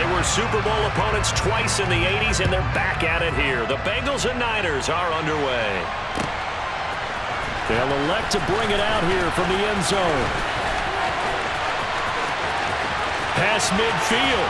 They were Super Bowl opponents twice in the 80s, and they're back at it here. The Bengals and Niners are underway. They'll elect to bring it out here from the end zone. Pass midfield.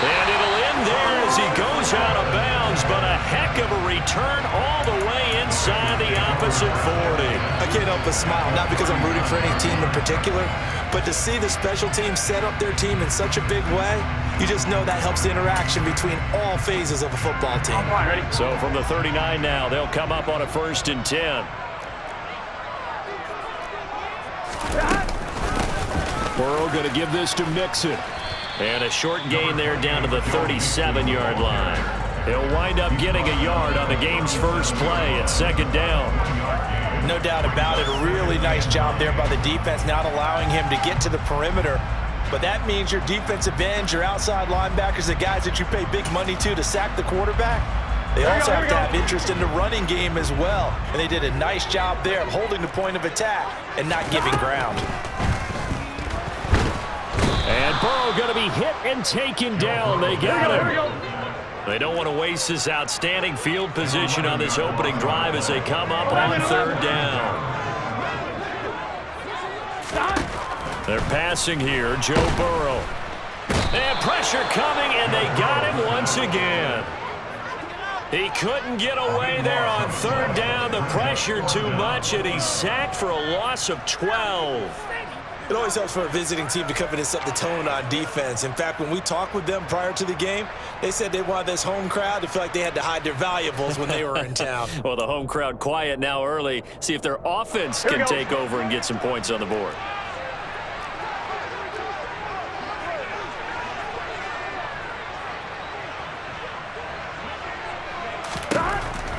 And it'll end there as he goes out of bounds, but a heck of a return all the way inside the opposite 40. I can't help but smile, not because I'm rooting for any team in particular, but to see the special team set up their team in such a big way, you just know that helps the interaction between all phases of a football team. So from the 39 now, they'll come up on a 1st and 10. Burrow going to give this to Mixon. And a short gain there down to the 37-yard line. He'll wind up getting a yard on the game's first play at 2nd down. No doubt about it. A really nice job there by the defense, not allowing him to get to the perimeter. But that means your defensive ends, your outside linebackers, the guys that you pay big money to sack the quarterback, they also have to have interest in the running game as well. And they did a nice job there of holding the point of attack and not giving ground. And Burrow going to be hit and taken down. They got him. They don't want to waste this outstanding field position on this opening drive as they come up on 3rd down. They're passing here, Joe Burrow. And pressure coming, and they got him once again. He couldn't get away there on 3rd down. The pressure too much, and he's sacked for a loss of 12. It always helps for a visiting team to come in and set the tone on defense. In fact, when we talked with them prior to the game, they said they wanted this home crowd to feel like they had to hide their valuables when they were in town. Well, the home crowd quiet now early. See if their offense can take over and get some points on the board.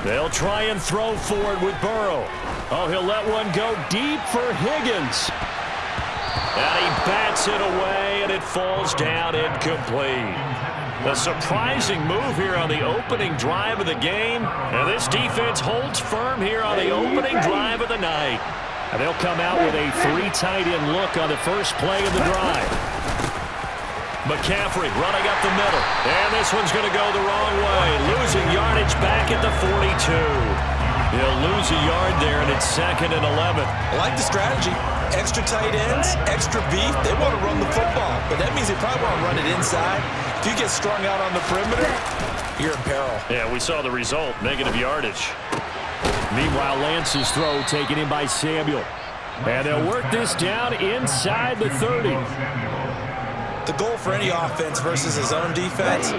They'll try and throw for it with Burrow. Oh, he'll let one go deep for Higgins. And he bats it away, and it falls down incomplete. A surprising move here on the opening drive of the game. And this defense holds firm here on the opening drive of the night. And they'll come out with a 3 tight end look on the first play of the drive. McCaffrey running up the middle. And this one's going to go the wrong way. Losing yardage back at the 42. He'll lose a yard there, and it's 2nd and 11. I like the strategy. Extra tight ends, extra beef. They want to run the football, but that means they probably want to run it inside. If you get strung out on the perimeter, you're in peril. Yeah, we saw the result, negative yardage. Meanwhile, Lance's throw taken in by Samuel. And they'll work this down inside the 30. The goal for any offense versus his own defense,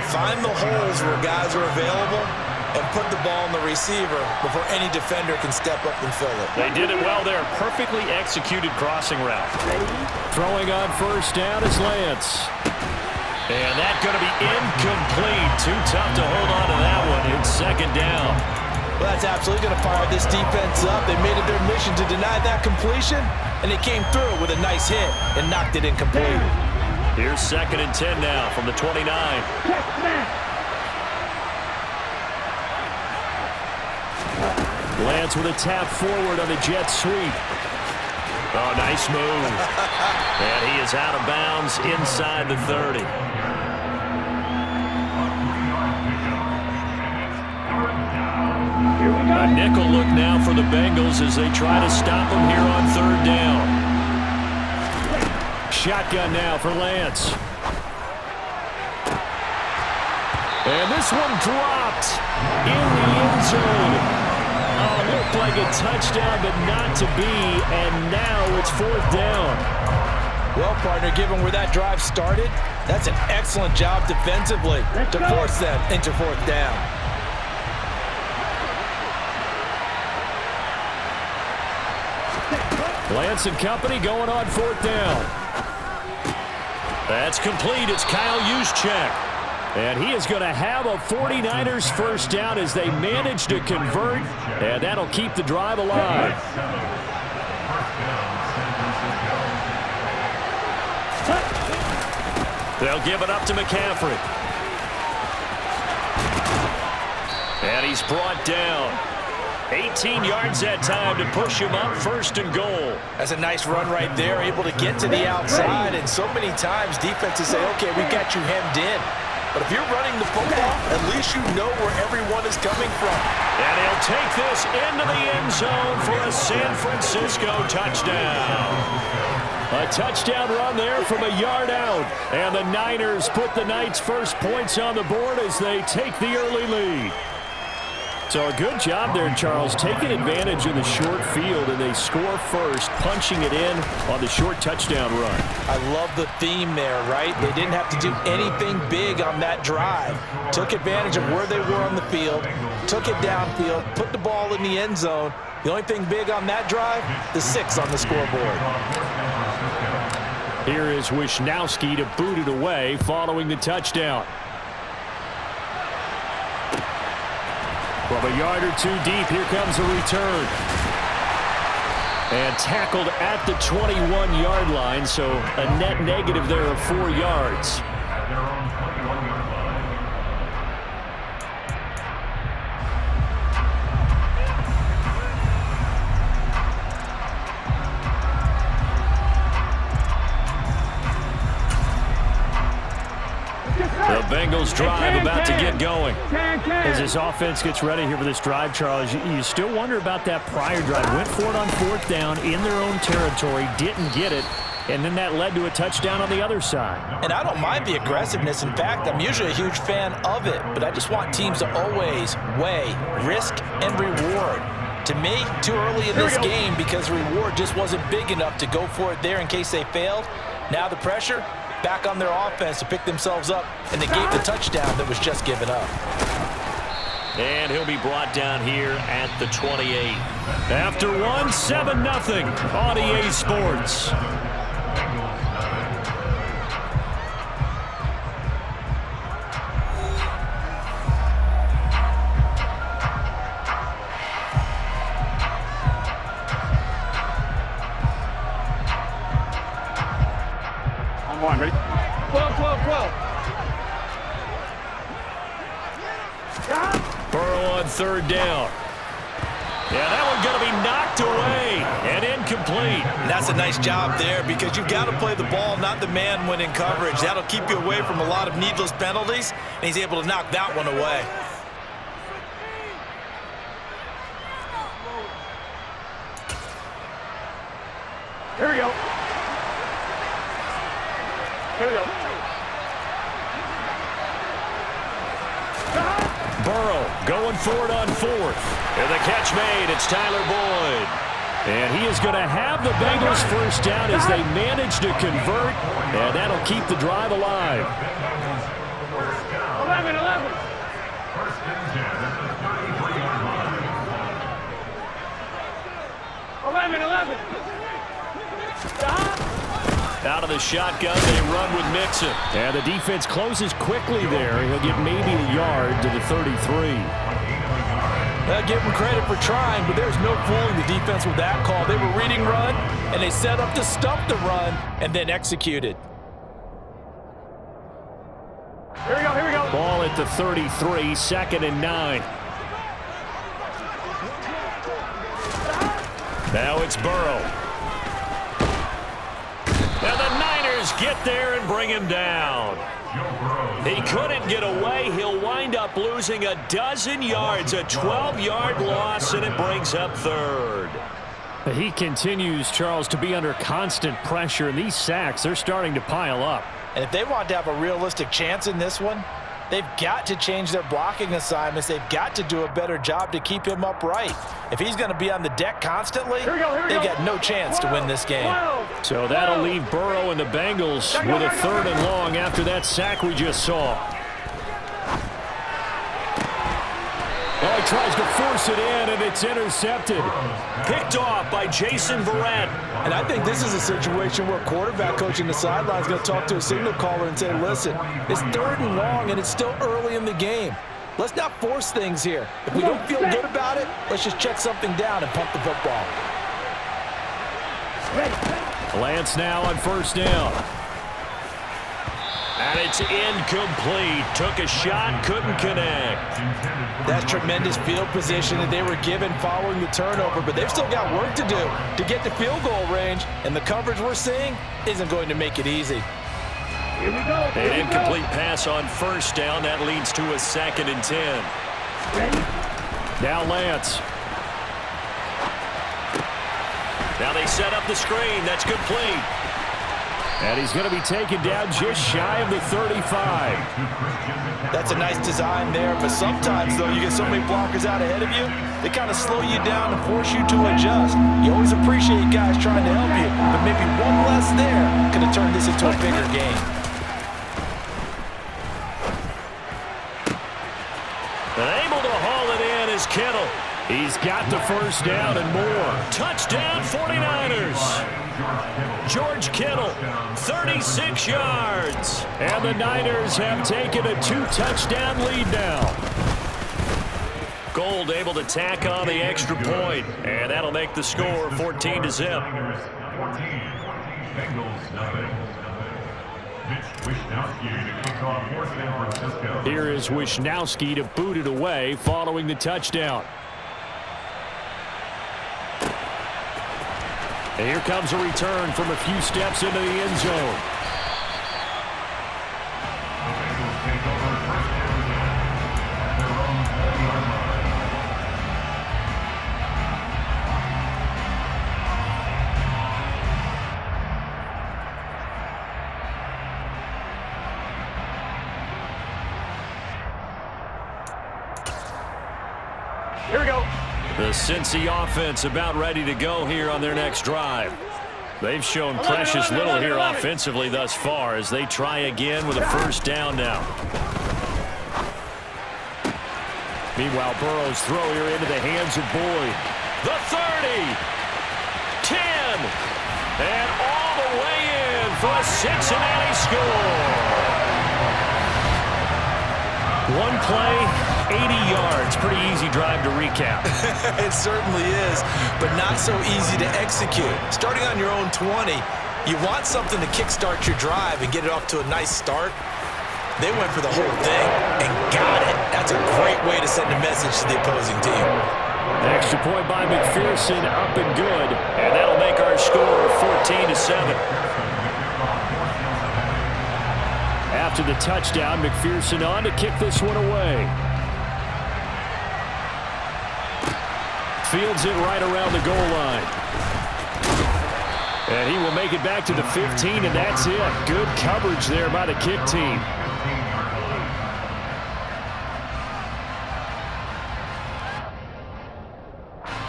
find the holes where guys are available and put the ball on the receiver before any defender can step up and fill it. They did it well there. Perfectly executed crossing route. Throwing on 1st down is Lance. And that's going to be incomplete. Too tough to hold on to that one. It's 2nd down. Well, that's absolutely going to fire this defense up. They made it their mission to deny that completion, and they came through with a nice hit and knocked it incomplete. Here's 2nd and 10 now from the 29. Lance with a tap forward on the jet sweep. Oh, nice move. And he is out of bounds inside the 30. A nickel look now for the Bengals as they try to stop him here on 3rd down. Shotgun now for Lance. And this one dropped in the end zone. Oh, looked like a touchdown, but not to be, and now it's 4th down. Well, partner, given where that drive started, that's an excellent job defensively to force them into 4th down. Lance and company going on 4th down. That's complete. It's Kyle Juszczyk. And he is going to have a 49ers first down as they manage to convert, and that'll keep the drive alive. They'll give it up to McCaffrey. And he's brought down. 18 yards that time to push him up 1st and goal. That's a nice run right there, able to get to the outside. And so many times defenses say, okay, we got you hemmed in. But if you're running the football, at least you know where everyone is coming from. And he'll take this into the end zone for a San Francisco touchdown. A touchdown run there from a yard out. And the Niners put the Knights' first points on the board as they take the early lead. So a good job there, Charles, taking advantage of the short field, and they score first, punching it in on the short touchdown run. I love the theme there, right? They didn't have to do anything big on that drive. Took advantage of where they were on the field, took it downfield, put the ball in the end zone. The only thing big on that drive, the 6 on the scoreboard. Here is Wisnowski to boot it away following the touchdown. From a yard or two deep, here comes a return. And tackled at the 21-yard line, so a net negative there of 4 yards. The Bengals drive about to get going. As this offense gets ready here for this drive, Charles, you still wonder about that prior drive. Went for it on 4th down in their own territory, didn't get it, and then that led to a touchdown on the other side. And I don't mind the aggressiveness. In fact, I'm usually a huge fan of it, but I just want teams to always weigh risk and reward. To me, too early in this game because the reward just wasn't big enough to go for it there in case they failed. Now the pressure back on their offense to pick themselves up, and they gave the touchdown that was just given up. And he'll be brought down here at the 28. After one, 7-0 on EA Sports. On, ready? 12, 12, 12. Burrow on 3rd down. Yeah, that one going to be knocked away and incomplete. And that's a nice job there because you've got to play the ball, not the man when in coverage. That'll keep you away from a lot of needless penalties, and he's able to knock that one away. Here we go. Here we go. Burrow going for it on 4th. And the catch made. It's Tyler Boyd. And he is going to have the Bengals first down as they manage to convert. And that'll keep the drive alive. 11-11. Out of the shotgun, they run with Mixon. And the defense closes quickly there. He'll get maybe a yard to the 33. Well, give them credit for trying, but there's no fooling the defense with that call. They were reading run, and they set up to stump the run, and then executed. Here we go, here we go. Ball at the 33, 2nd and 9. Now it's Burrow. And the Niners get there and bring him down. He couldn't get away. He'll wind up losing a dozen yards, a 12-yard loss, and it brings up 3rd. He continues, Charles, to be under constant pressure, and these sacks, they're starting to pile up. And if they want to have a realistic chance in this one, they've got to change their blocking assignments. They've got to do a better job to keep him upright. If he's going to be on the deck constantly, they've got no chance to win this game. So that'll leave Burrow and the Bengals with a 3rd and long after that sack we just saw. Oh, he tries to force it in, and it's intercepted. Picked off by Jason Verrett. And I think this is a situation where quarterback coach in the sideline is going to talk to a signal caller and say, listen, it's 3rd and long, and it's still early in the game. Let's not force things here. If we don't feel good about it, let's just check something down and pump the football. Lance now on 1st down. And it's incomplete. Took a shot, couldn't connect. That's tremendous field position that they were given following the turnover, but they've still got work to do to get to field goal range, and the coverage we're seeing isn't going to make it easy. Here we go. An incomplete pass on first down. That leads to a 2nd and 10. Ready? Now Lance. Now they set up the screen. That's complete. And he's going to be taken down just shy of the 35. That's a nice design there, but sometimes, though, you get so many blockers out ahead of you, they kind of slow you down and force you to adjust. You always appreciate guys trying to help you, but maybe one less there could have turned this into a bigger game. And able to haul it in is Kittle. He's got the first down and more. Touchdown 49ers. George Kittle, 36 yards. And the Niners have taken a 2-touchdown lead now. Gold able to tack on the extra point, and that'll make the score 14-0. Here is Wishnowski to boot it away following the touchdown. And here comes a return from a few steps into the end zone. Here we go. The Cincy offense about ready to go here on their next drive. They've shown precious little here offensively thus far as they try again with a first down now. Meanwhile, Burrow's throw here into the hands of Boyd. The 30, 10, and all the way in for a Cincinnati score. One play, 80 yards. Pretty easy drive to recap. It certainly is, but not so easy to execute. Starting on your own 20, you want something to kickstart your drive and get it off to a nice start. They went for the whole thing and got it. That's a great way to send a message to the opposing team. Extra point by McPherson, up and good. And that'll make our score 14-7. After the touchdown, McPherson on to kick this one away. Fields it right around the goal line. And he will make it back to the 15, and that's it. Good coverage there by the kick team.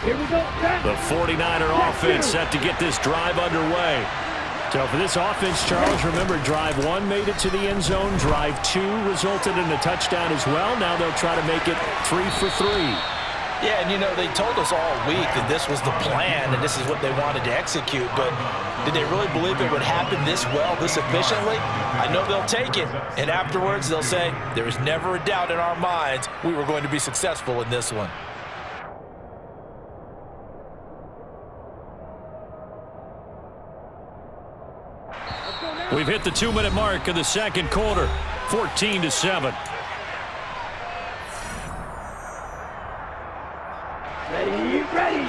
Here we go. The 49er offense set to get this drive underway. So for this offense, Charles, remember drive 1 made it to the end zone. Drive 2 resulted in a touchdown as well. Now they'll try to make it 3 for 3. Yeah, and you know, they told us all week that this was the plan and this is what they wanted to execute, but did they really believe it would happen this well, this efficiently? I know they'll take it, and afterwards they'll say, there was never a doubt in our minds we were going to be successful in this one. We've hit the 2-minute mark of the second quarter, 14-7. Ready, ready.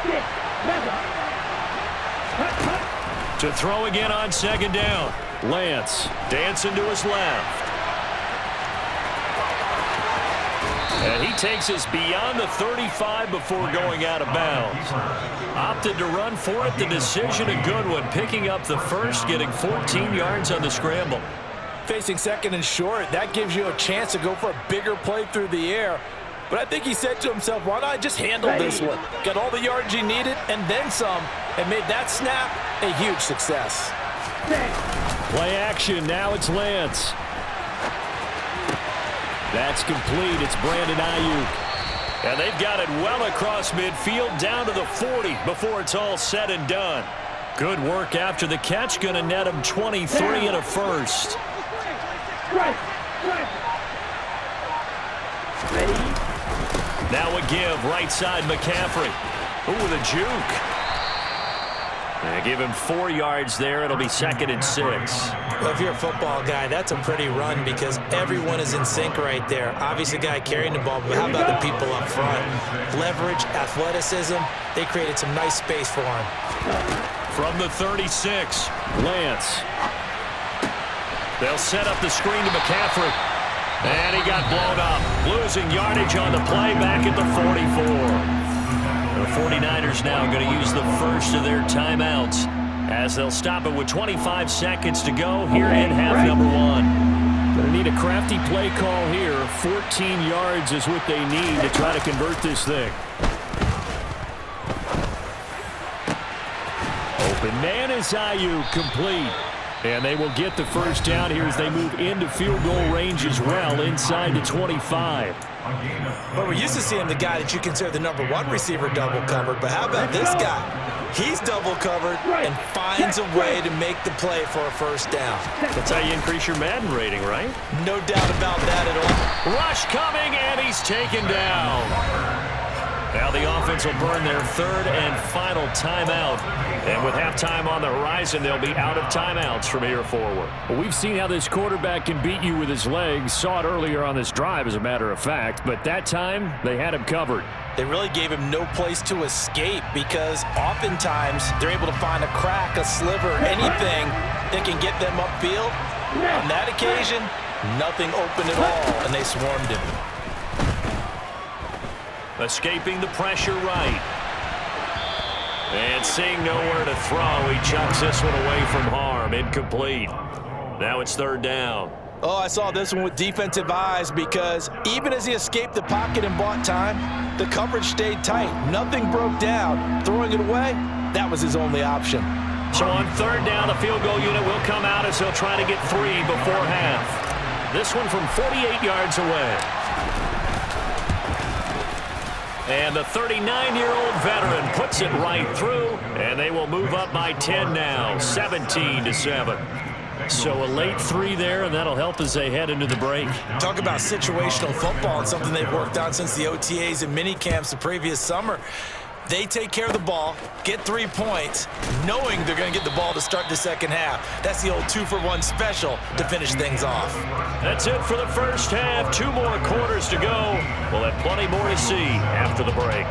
6, 7. To throw again on second down. Lance dancing to his left. And he takes us beyond the 35 before going out of bounds. Opted to run for it. The decision a good one. Picking up the first, getting 14 yards on the scramble. Facing second and short, that gives you a chance to go for a bigger play through the air. But I think he said to himself, why not just handle this one? Got all the yards he needed and then some, and made that snap a huge success. Play action. Now it's Lance. That's complete. It's Brandon Ayuk. And they've got it well across midfield down to the 40 before it's all said and done. Good work after the catch. Going to net him 23 and a first. Now a give right side McCaffrey. Ooh, the juke. Give him 4 yards there. It'll be 2nd and 6. Well, if you're a football guy, that's a pretty run because everyone is in sync right there. Obviously, the guy carrying the ball, but how about the people up front? Leverage, athleticism, they created some nice space for him. From the 36, Lance. They'll set up the screen to McCaffrey. And he got blown up. Losing yardage on the play back at the 44. The 49ers now going to use the first of their timeouts as they'll stop it with 25 seconds to go here in half number 1. Going to need a crafty play call here. 14 yards is what they need to try to convert this thing. Open man is Ayuk, complete. And they will get the first down here as they move into field goal range as well inside the 25. But we're used to seeing the guy that you consider the number 1 receiver double covered. But how about this guy? He's double covered and finds a way to make the play for a first down. That's how you increase your Madden rating, right? No doubt about that at all. Rush coming, and he's taken down. Now the offense will burn their 3rd and final timeout. And with halftime on the horizon, they'll be out of timeouts from here forward. Well, we've seen how this quarterback can beat you with his legs. Saw it earlier on this drive, as a matter of fact. But that time, they had him covered. They really gave him no place to escape because oftentimes they're able to find a crack, a sliver, anything that can get them upfield. On that occasion, nothing open at all, and they swarmed him. Escaping the pressure right. And seeing nowhere to throw, he chucks this one away from harm. Incomplete. Now it's 3rd down. Oh, I saw this one with defensive eyes because even as he escaped the pocket and bought time, the coverage stayed tight. Nothing broke down. Throwing it away, that was his only option. So on 3rd down, the field goal unit will come out as they'll try to get 3 before half. This one from 48 yards away. And the 39-year-old veteran puts it right through, and they will move up by 10 now, 17-7. So a late 3 there, and that'll help as they head into the break. Talk about situational football and something they've worked on since the OTAs and mini camps the previous summer. They take care of the ball, get 3 points, knowing they're going to get the ball to start the second half. That's the old 2-for-1 special to finish things off. That's it for the first half. 2 more quarters to go. We'll have plenty more to see after the break.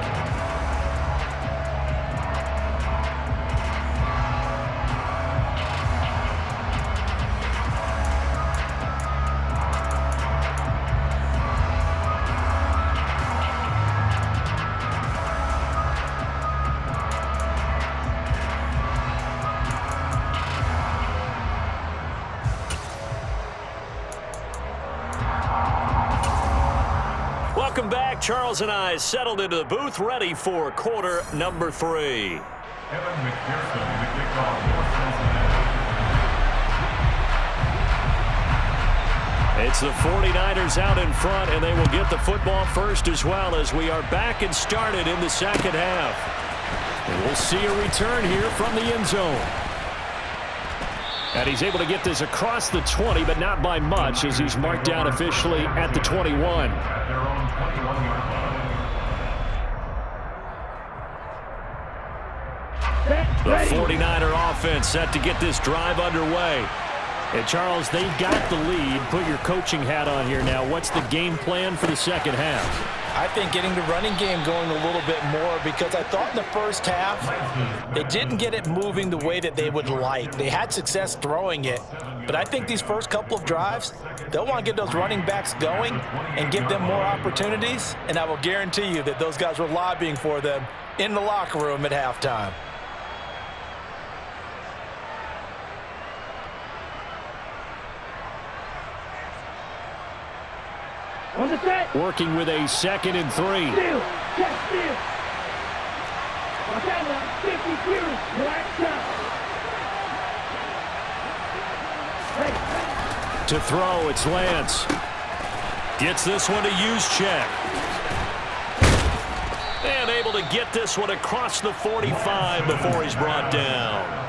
Welcome back. Charles and I settled into the booth, ready for quarter number 3. It's the 49ers out in front, and they will get the football first as well as we are back and started in the second half. And we'll see a return here from the end zone. And he's able to get this across the 20, but not by much as he's marked down officially at the 21. The 49er offense set to get this drive underway. And Charles, they've got the lead. Put your coaching hat on here now. What's the game plan for the second half? I think getting the running game going a little bit more because I thought in the first half they didn't get it moving the way that they would like. They had success throwing it, but I think these first couple of drives, they'll want to get those running backs going and give them more opportunities, and I will guarantee you that those guys were lobbying for them in the locker room at halftime. Working with a 2nd and 3. To throw, it's Lance. Gets this one to use check. And able to get this one across the 45 before he's brought down.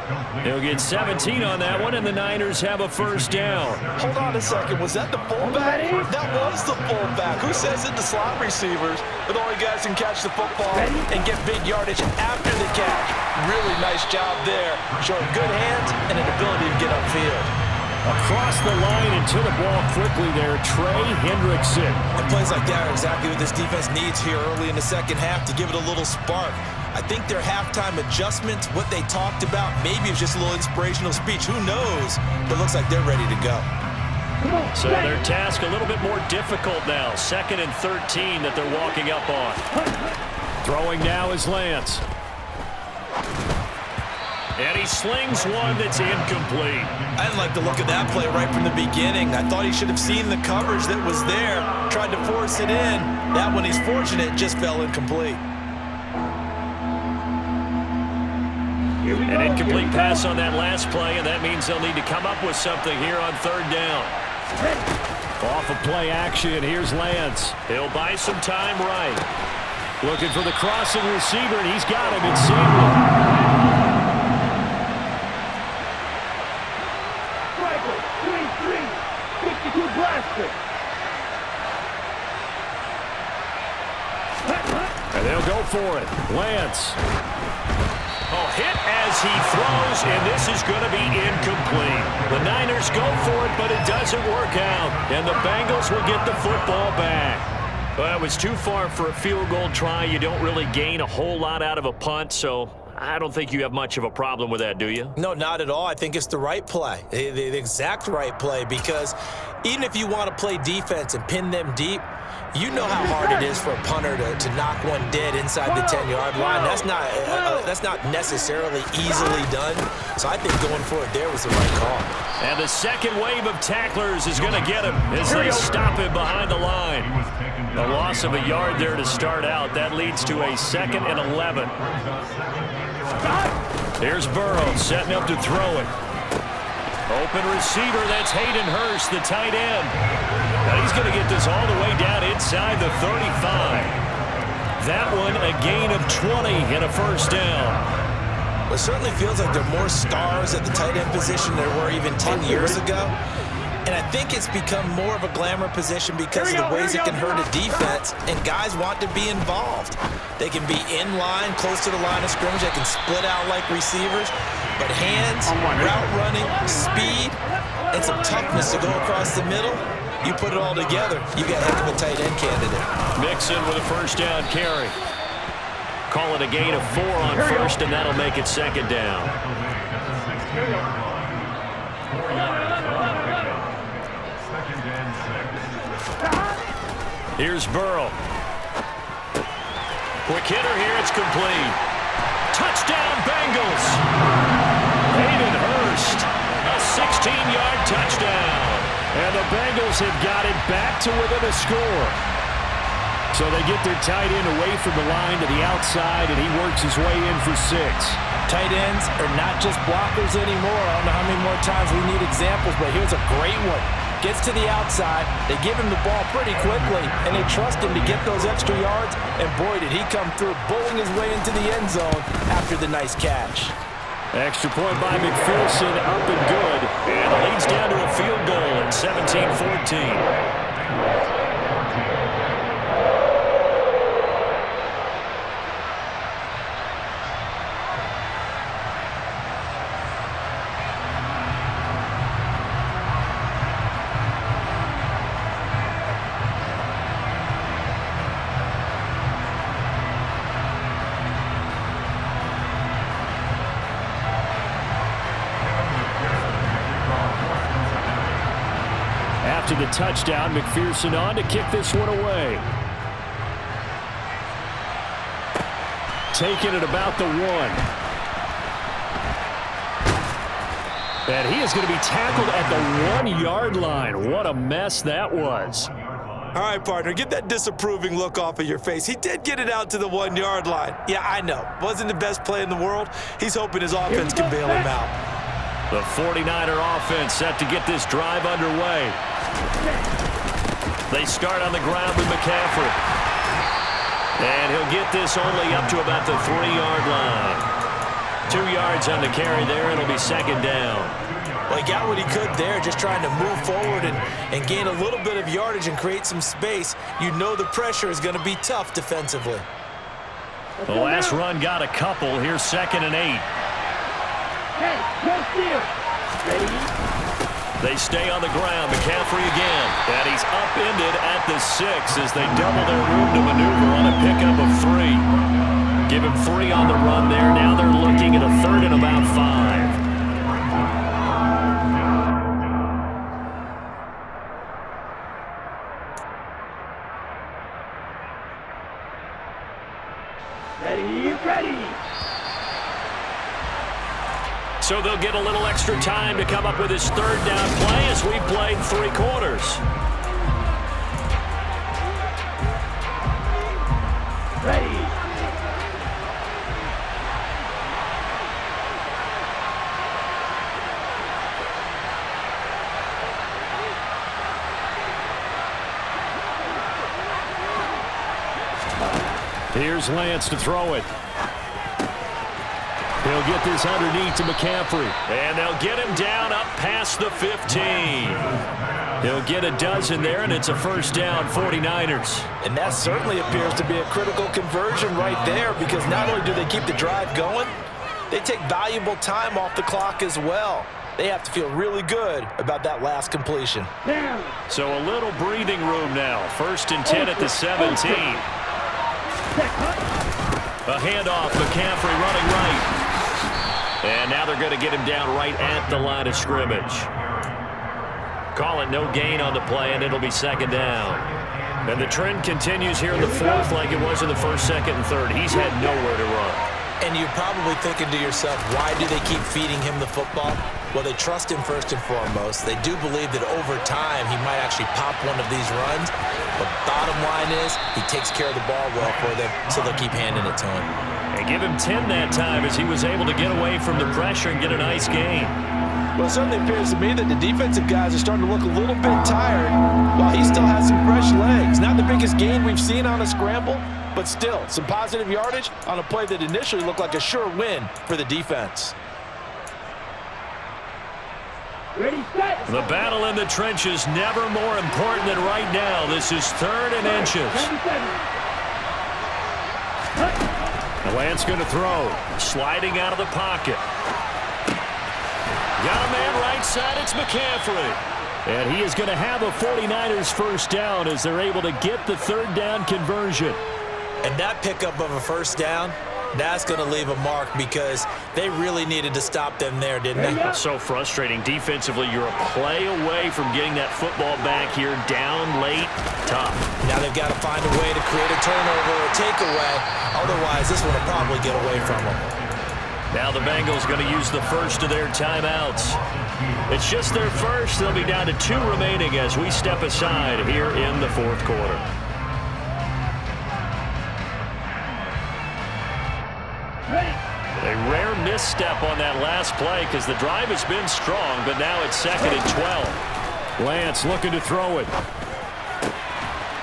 He'll get 17 on that one, and the Niners have a first down. Hold on a second. Was that the fullback? That was the fullback. Who says it? The slot receivers are the only guys who can catch the football and get big yardage after the catch. Really nice nice job there, showing good hands and an ability to get upfield. Across the line and to the ball quickly there, Trey Hendrickson. And plays like that are exactly what this defense needs here early in the second half to give it a little spark. I think their halftime adjustments, what they talked about, maybe it's just a little inspirational speech. Who knows? But it looks like they're ready to go. So their task a little bit more difficult now. 2nd and 13 that they're walking up on. Throwing now is Lance. And he slings one that's incomplete. I didn't like the look of that play right from the beginning. I thought he should have seen the coverage that was there, tried to force it in. That one, he's fortunate, just fell incomplete. An incomplete pass on that last play, and that means they'll need to come up with something here on 3rd down. Off of play action, here's Lance. He'll buy some time right. Looking for the crossing receiver, and he's got him. It's Samuel. And they'll go for it. Lance. Oh, hit as he throws, and this is going to be incomplete. The Niners go for it, but it doesn't work out. And the Bengals will get the football back. Well, it was too far for a field goal try. You don't really gain a whole lot out of a punt, so I don't think you have much of a problem with that, do you? No, not at all. I think it's the right play, the exact right play, because even if you want to play defense and pin them deep, you know how hard it is for a punter to knock one dead inside the 10-yard line. That's not necessarily easily done. So I think going for it there was the right call. And the second wave of tacklers is going to get him as they stop him behind the line. A loss of a yard there to start out. That leads to a 2nd and 11. Here's Burrow setting up to throw it. Open receiver, that's Hayden Hurst, the tight end. Now he's going to get this all the way down inside the 35. That one a gain of 20 and a 1st down. Well, it certainly feels like there are more stars at the tight end position than there were even 10 years ago. And I think it's become more of a glamour position because of the ways it can hurt a defense, and guys want to be involved. They can be in line, close to the line of scrimmage. They can split out like receivers. But hands, route running, speed, and some toughness to go across the middle, you put it all together, you got a heck of a tight end candidate. Mixon with a 1st down carry. Call it a gain of 4 on 1st, and that'll make it 2nd down. Here's Burrow. Quick hitter here, it's complete. Touchdown, Bengals. Hayden Hurst, a 16-yard touchdown. And the Bengals have got it back to within a score. So they get their tight end away from the line to the outside, and he works his way in for 6. Tight ends are not just blockers anymore. I don't know how many more times we need examples, but here's a great one. Gets to the outside, they give him the ball pretty quickly, and they trust him to get those extra yards, and boy, did he come through, bowling his way into the end zone after the nice catch. Extra point by McPherson, up and good. And it leads down to a field goal at 17-14. After the touchdown, McPherson on to kick this one away. Taking it about the 1. And he is going to be tackled at the 1-yard line. What a mess that was. All right, partner, get that disapproving look off of your face. He did get it out to the 1-yard line. Yeah, I know. Wasn't the best play in the world. He's hoping his offense can bail him out. The 49er offense set to get this drive underway. They start on the ground with McCaffrey. And he'll get this only up to about the 3-yard line. 2 yards on the carry there. It'll be 2nd down. Well, he got what he could there, just trying to move forward and gain a little bit of yardage and create some space. You know the pressure is going to be tough defensively. The last run got a couple. Here's 2nd and 8. Hey, no steal. Ready? They stay on the ground. McCaffrey again. And he's upended at the 6 as they double their room to maneuver on a pickup of 3. Give him 3 on the run there. Now they're looking at a 3rd and about 5. Ready. So they'll get a little extra time to come up with his 3rd down play as we played 3 quarters. Ready. Here's Lance to throw it. He'll get this underneath to McCaffrey. And they'll get him down up past the 15. He'll get a dozen there, and it's a 1st down, 49ers. And that certainly appears to be a critical conversion right there, because not only do they keep the drive going, they take valuable time off the clock as well. They have to feel really good about that last completion. So a little breathing room now. 1st and 10 at the 17. A handoff, McCaffrey running right. And now they're going to get him down right at the line of scrimmage. Call it no gain on the play, and it'll be 2nd down. And the trend continues here in the 4th like it was in the 1st, 2nd, and 3rd. He's had nowhere to run. And you're probably thinking to yourself, why do they keep feeding him the football? Well, they trust him first and foremost. They do believe that over time he might actually pop one of these runs. But bottom line is he takes care of the ball well for them, so they'll keep handing it to him. And give him 10 that time as he was able to get away from the pressure and get a nice gain. Well, it certainly appears to me that the defensive guys are starting to look a little bit tired while he still has some fresh legs. Not the biggest gain we've seen on a scramble, but still some positive yardage on a play that initially looked like a sure win for the defense. Ready, set. The battle in the trenches never more important than right now. This is 3rd and inches. Lance going to throw. Sliding out of the pocket. Got a man right side. It's McCaffrey. And he is going to have a 49ers 1st down as they're able to get the 3rd down conversion. And that pickup of a 1st down, that's going to leave a mark because they really needed to stop them there, didn't they? So frustrating. Defensively, you're a play away from getting that football back here. Down late, tough. Now they've got to find a way to create a turnover or takeaway. Otherwise, this one will probably get away from them. Now the Bengals going to use the 1st of their timeouts. It's just their 1st. They'll be down to 2 remaining as we step aside here in the 4th quarter. A rare misstep on that last play because the drive has been strong, but now it's 2nd and 12. Lance looking to throw it.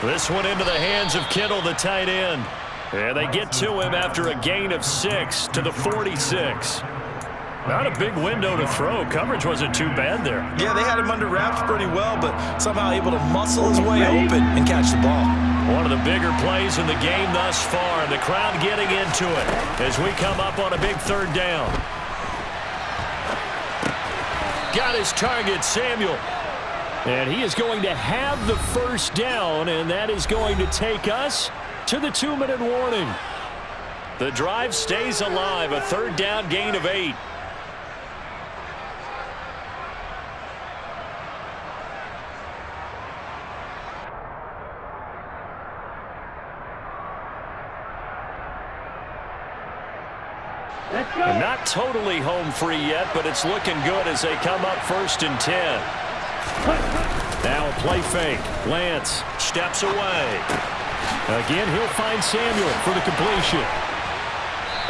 This one into the hands of Kittle, the tight end. And they get to him after a gain of 6 to the 46. Not a big window to throw. Coverage wasn't too bad there. Yeah, they had him under wraps pretty well, but somehow able to muscle his way open and catch the ball. One of the bigger plays in the game thus far, and the crowd getting into it as we come up on a big 3rd down. Got his target, Samuel. And he is going to have the 1st down, and that is going to take us to the 2-minute warning. The drive stays alive, a 3rd down gain of 8. Let's go. Not totally home free yet, but it's looking good as they come up 1st and 10. Now a play fake. Lance Steps away. again. He'll find Samuel for the completion.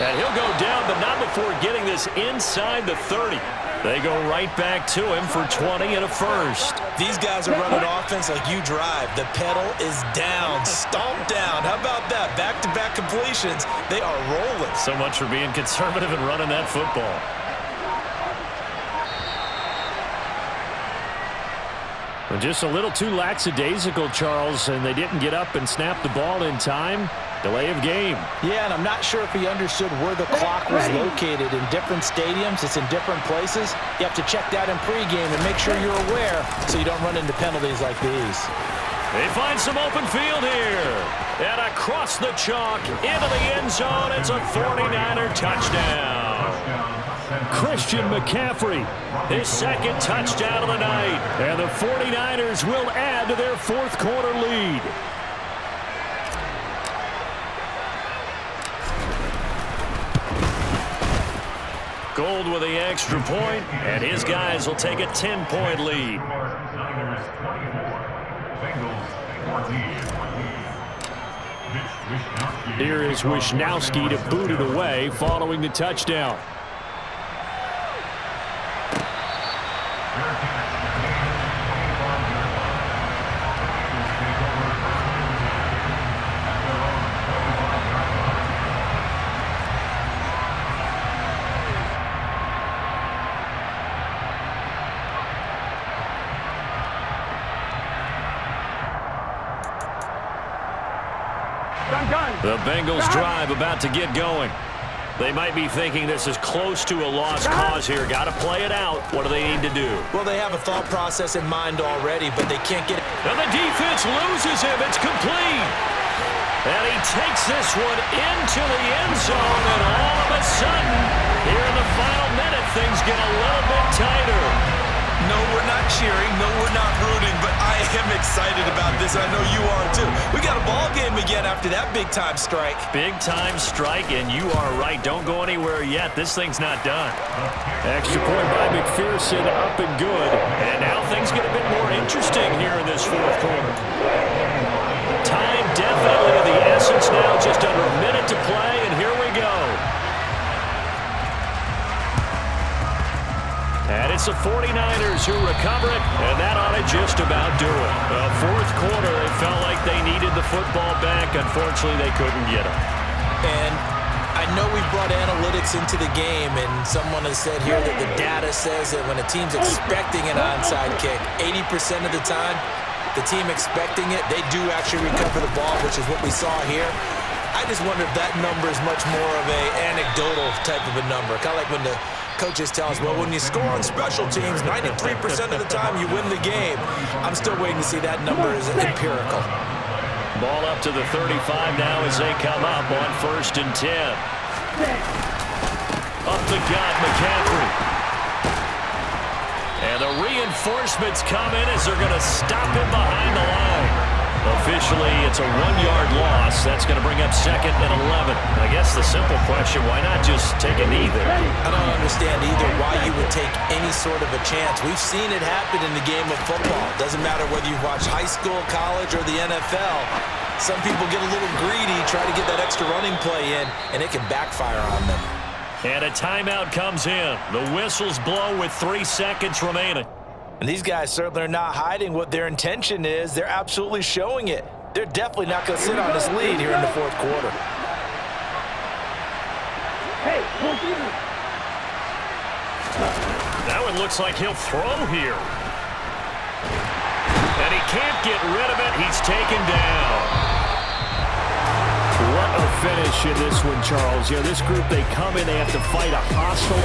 And he'll go down, but not before getting this inside the 30. They go right back to him for 20 and a 1st. These guys are running offense like you drive. The pedal is down, stomped down. How about that? Back-to-back completions. They are rolling. So much for being conservative and running that football. Just a little too lackadaisical, Charles, and they didn't get up and snap the ball in time. Delay of game. Yeah, and I'm not sure if he understood where the clock was located. In different stadiums, it's in different places. You have to check that in pregame and make sure you're aware so you don't run into penalties like these. They find some open field here. And across the chalk, into the end zone. It's a 49er touchdown. Christian McCaffrey, His second touchdown of the night. and the 49ers will add to their fourth quarter lead. Gold with the extra point, and his guys will take a 10-point lead. Here is Wisnowski to boot it away following the touchdown. The Bengals drive about to get going. They might be thinking this is close to a lost cause here. Got to play it out. What do they need to do? Well, they have a thought process in mind already, but they can't get it. And the defense loses him. It's complete. And he takes this one into the end zone, and all of a sudden, here in the final minute, things get a little bit tighter. No, we're not cheering. No, we're not rooting, but I am excited about this. I know you are, too. We got a ball game again after that big-time strike. Big-time strike, and you are right. Don't go anywhere yet. This thing's not done. Extra point by McPherson, up and good. And now things get a bit more interesting here in this fourth quarter. Time definitely of the essence now. Just under a minute to play, and here we go. And it's the 49ers who recover it, and that ought to just about do it. Fourth quarter, they felt like they needed the football back. Unfortunately, they couldn't get it. And I know we brought analytics into the game, and someone has said here that the data says that when a team's expecting an onside kick, 80% of the time, the team expecting it, they do actually recover the ball, which is what we saw here. I just wonder if that number is much more of a anecdotal type of a number. Kind of like when the coaches tell us, well, when you score on special teams, 93% of the time you win the game. I'm still waiting to see that number is empirical. Ball up to the 35 now as they come up on 1st and 10. Up the gut, McCaffrey. And the reinforcements come in as they're going to stop him behind the line. Officially, it's a 1-yard loss. That's going to bring up 2nd and 11. I guess the simple question, why not just take a knee there? I don't understand either why you would take any sort of a chance. We've seen it happen in the game of football. Doesn't matter whether you watch high school, college, or the NFL. Some people get a little greedy, try to get that extra running play in, and it can backfire on them. And a timeout comes in. The whistles blow with 3 seconds remaining. And these guys certainly are not hiding what their intention is. They're absolutely showing it. They're definitely not going to sit on this lead here in the fourth quarter. That one looks like he'll throw here. And he can't get rid of it. He's taken down. What a finish in this one, Charles. You know, this group, they come in, they have to fight a hostile